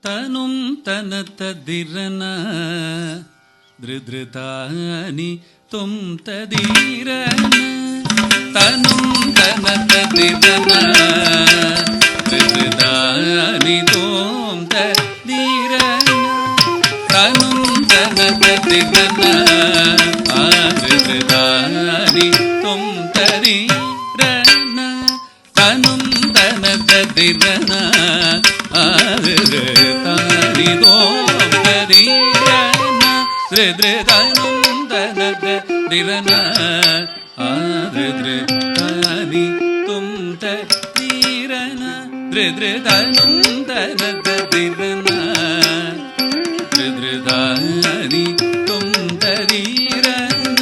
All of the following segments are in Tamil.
தனும் தனததிரன திருதிருதானி தொம் ததீரன தனும் தனததிரன திருதிருதானி தொம் ததீரன தனும் தனததிரன திருதிருதானி தொம் ததீரன தனும் தனததிரன தாரி தோம் தரீரன திருதிருதனும் தனததிரன திருதிருதானி தொம் தரீரன திருதிருதனும் தனததிரன திருதிருதானி தொம் தரீரன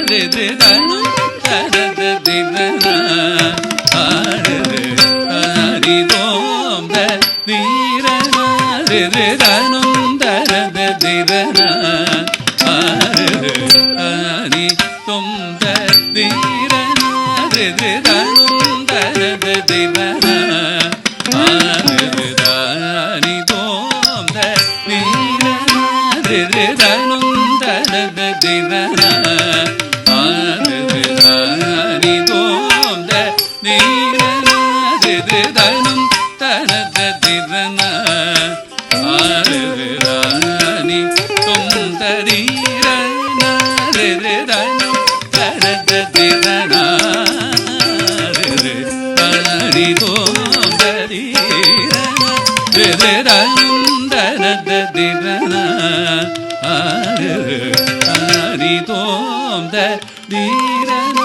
திருதிருதனும் தனததிரன தாரி தோம் தரீரன திருதிருதனும் தனததிரன தாரி தொம் தரீரன திருதிருதனும் தனததிரன தாரி தோம் தரீரன திருதிருதனும் தனததிரன தாரி தோம் தரீரன திருதிருதனும் தனததிரன தாரி தொம் தரீரன திருதிருதனும் தனததிரன தாரி தோம் தரீரன திருதிருதனும் தனததிரன தாரி தோம் தரீரன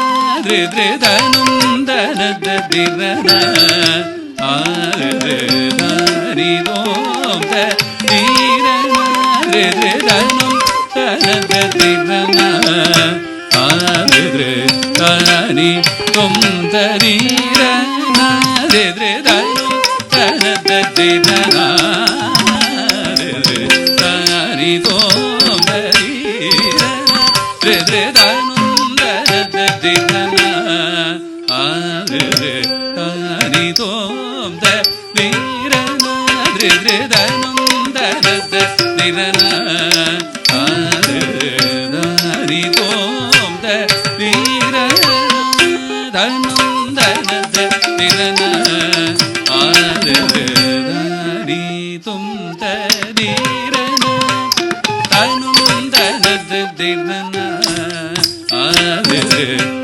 திருதிருதனும் தனததிரன தாரி தோம் தரீரன திருதிருதனும் தனததிரன தாரி தொம் தரீரன திருதிருதனும் தனததிரன தாரி தோம் தரீரன திருதிருதனும் தனததிரன தாரி தோம் தரீரன திருதிருதனும் தனததிரன தாரி தோம் தரீரன தனும் தனததிரன தாரி தொம் தரீரன தனும் தனததிரன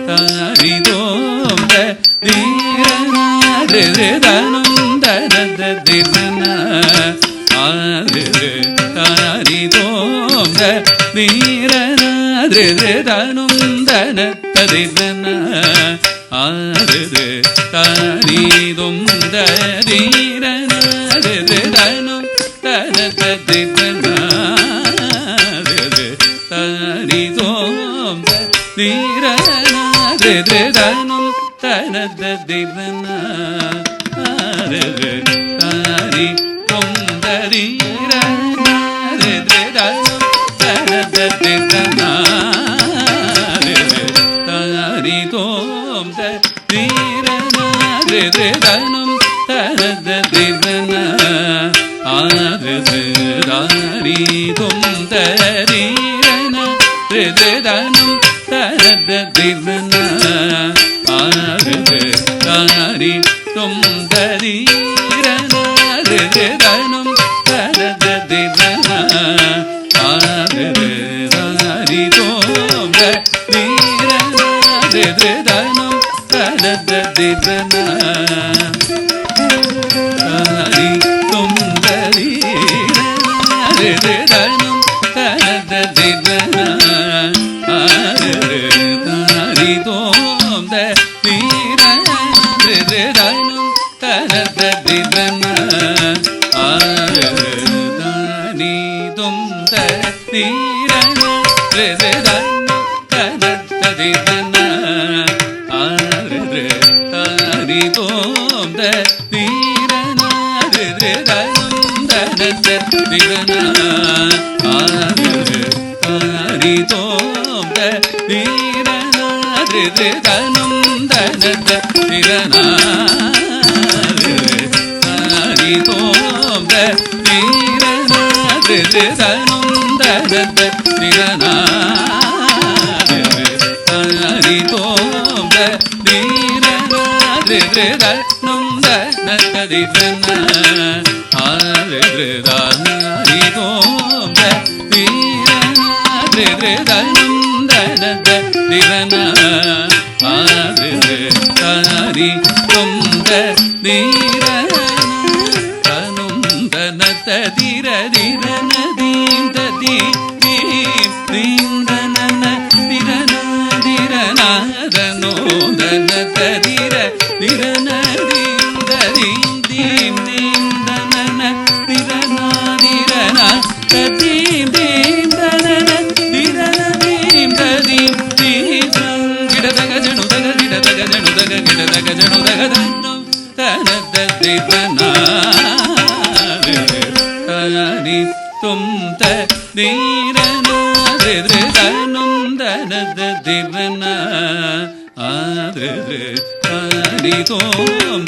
தாரி தோம் தரீரன திருதிருதனும் தனததிரன தாரி தோம் தரீரன திருதிருதனும் தனததிரன தாரி தொம் தரீரன திருதிருதனும் தனததிரன தாரி தோம் தரீரன திருதிருதனும் தனததிரன தாரி தொம் தரீரன திருதிருதனும் தனததிரன தாரி தோம் தரீரன திருதிருதனும் தனததிரன தாரி தொம் தரீரன திருதிருதனும் தனததிரன தாரி தொம் தரீரன திருதிருதனும் தனததிரன தாரி தோம் தரீரன திருதிருதனும் தனததிரன தாரி தொம் தரீரன திருதிருதனும் தனததிரன தாரி தோம் தரீரன திருதிருதனும் தனததிரன தாரி தொம் தரீரன திருதிருதனும் தனததிரன தாரி தோம் தரீரன திருதிருதனும் தனததிரன தாரி தோம் தரீரன திருதிருதனும் தனததிரன தாரி தோம் தரீரன தனும் தனத திரனா தனி தோம் தீரனா தனும் தனத திரனா ஆதிரதானி தோம் தீரனா தனும் தனத திரனா ஆதிரதானி தோம் தீரனா தனும் தனத திர திரன தீந்த தீந்தன திரன திரநாதனோ தனத திர திரன தீந்த தீம் தீந்தன திரநாதிரனா தீம் தீந்தன திரன தீம் தீம் தீம் கிடதக ஜனுதக கிடதக ஜனுதக கிடதக ஜனுதக தன்னம் தனத திரனா தனி தும் தீரனா தனும் தனத திரனா தனி தோம்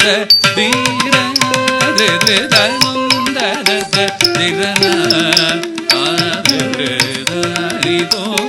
தீரனா தனும் தனத திரனா தனி தோம்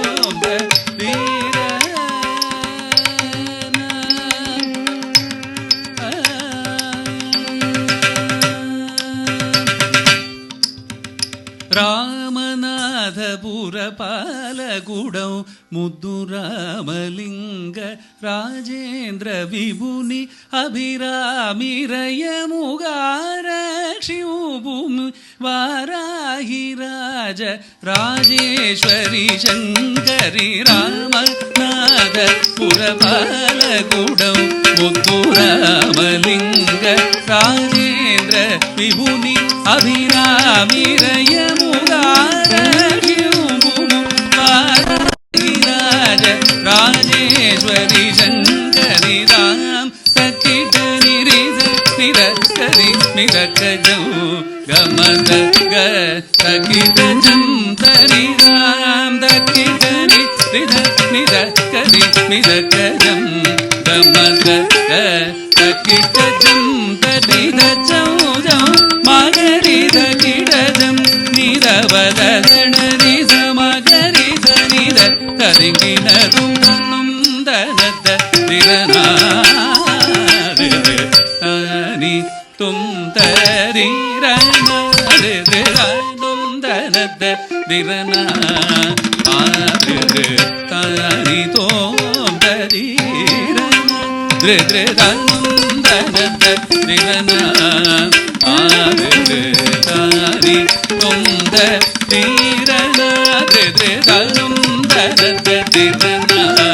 ராமநாதபுர பாலகுடம் முத்துராமலிங்க ராஜேந்திர விபுனி அபிராமிரயமுகாரக்ஷிபூமி வாராகிராஜ ராஜேஸ்வரி சங்கரி ராமநாதபுர பாலகுடம் முத்துராமலிங்க ராஜேந்திர விபுனி அபிராமிரயமுகாரக்ஷிபூமி வாராகிராஜ ராஜேஸ்வரி சங்கரி ராம் சக்கிட நிரித நிரக்கரி நிரக்கஜம் கமத க சக்கிடஜம் தரி ராம் தக்கிட நிரித நிரக்கரி நிரக்கஜம் கமத க சக்கிடஜம் தரித சௌஜம் மகரித கிடஜம் நிரவதன நித மகரித நித தரிங்கினதும் தன்னும் தனத திரனா தனி தும் தரிரனா திரனும் தனத திரனா தனி தோம் தரிரனா திரனும் தனத திரனா தனி தும் தரிரனா திரனும் தனத திரனா